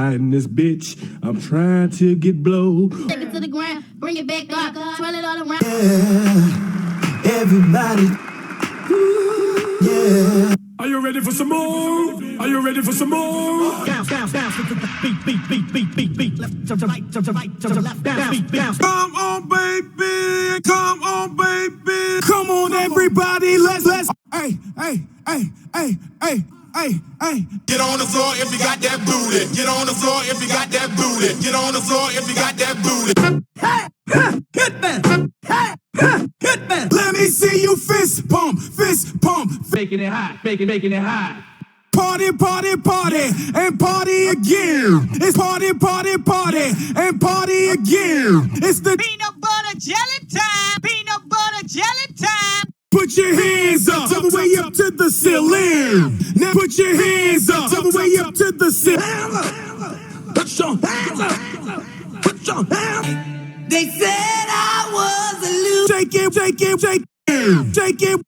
high in this bitch. I'm trying to get blow. Take it to the ground, bring it back up, twirl it all around. Yeah, everybody. Ooh, yeah. Are you ready for some more? Are you ready for some more? Bounce, bounce, bounce to the beat, beat, beat, beat, beat, beat. Left to the right, to the right, to the left. Bounce, beat, bounce. Come on, baby. Come on, baby. Come on, everybody. Let's. Hey. Get on the floor if you got that booty. Get on the floor if you got that booty. Get on the floor if you got that booty. Hitman. Hitman. Let me see you fist pump. Making it hot, making it hot. Party, and party again. It's party, and party again. It's the peanut butter jelly time. Peanut butter jelly time. put your hands up, all the way up to the ceiling. Now put your hands up, all the way up to the ceiling. Put your hands up. Put your hands up. They said I was a loser. Shake it.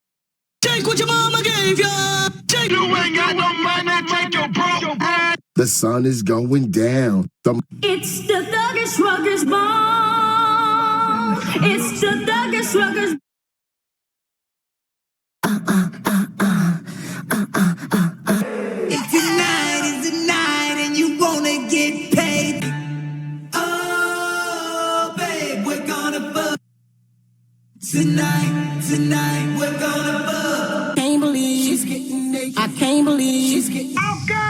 Take what your mama gave ya. Take You ain't got no money, take your broke ass. The sun is going down. It's the Thuggish Ruggers Ball. It's the Thuggish Ruggers. It's the night, and you wanna get paid. Oh, babe, we're gonna fuck. Tonight, we're gonna fuck. Can't believe She's getting naked. I can't believe She's getting alcoholic.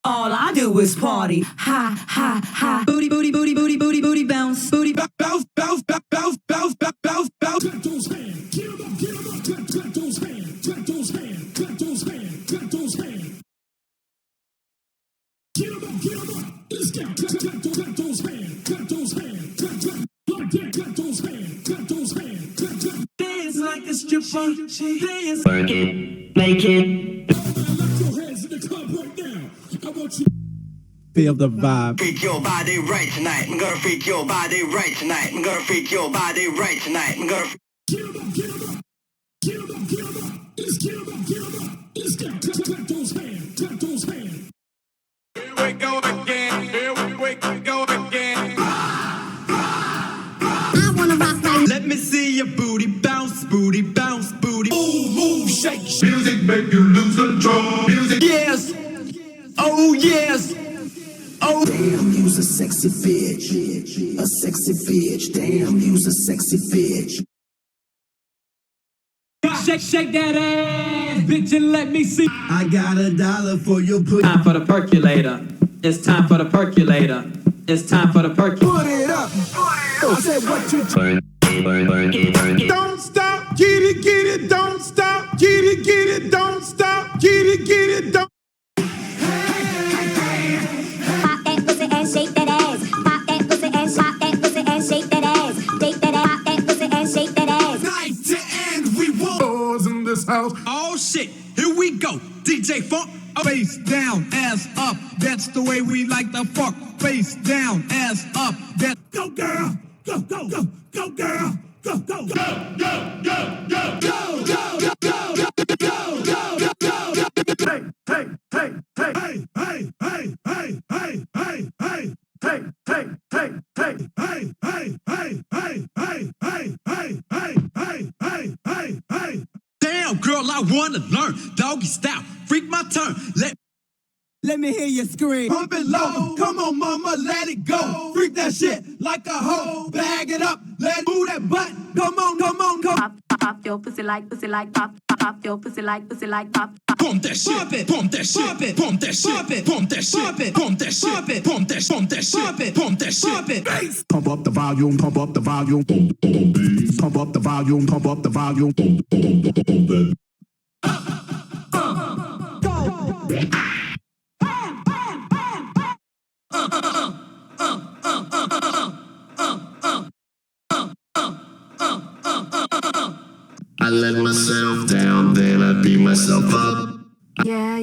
All I do is party. Ha, ha, ha. Booty, booty, booty, booty, booty, booty, bounce. Booty, bounce. Bounce. Dance like a stripper. Dance. Work it, make it. Clap your hands in the club right now. I want you. Feel the vibe. Freak your body right tonight. I'm gonna freak your body right tonight. I'm gonna freak your body right tonight. I'm gonna. Get 'em up. Let's get 'em up. Let's go. Clap those hands. Here we go again. I wanna rock like. Let me see your booty bounce, booty bounce, booty. Move, shake. Music make you lose control. Music. Yes. Oh yes. Oh. Damn, you's a sexy bitch. Damn, you's a sexy bitch. Shake that ass, bitch, and let me see. I got $1 for your pussy. Time for the percolator. It's time for the percolator. It's time for the percolator. Put it up. I said what you Burn it. don't stop. Get it. Don't stop. Get it. Don't stop. Get it. Don't. Pop that pussy and shake that ass. Pop that pussy and shake that ass. Shake that ass. Pop that pussy and shake that ass. Night to end. We wars in this house. Oh shit, here we go. DJ Funk, face down, ass up. That's the way we like to fuck. Face down, ass up. That Go girl. Go girl. Go. Hey. damn girl, I wanna learn. Doggy style, freak my turn. Let me hear you scream. Pump it low, come on mama, let it go. Freak that shit like a hoe. Bag it up, let move that butt. Come on. Pop your pussy like pop. Pop your pussy like pop. Pump that shit, pump that shit, pump that shit, pump that shit, pump that shit, pump that shit, pump that shit. Pump up the volume. Pump up the volume. Pump up the volume. I let myself down, then I beat myself up. Yeah.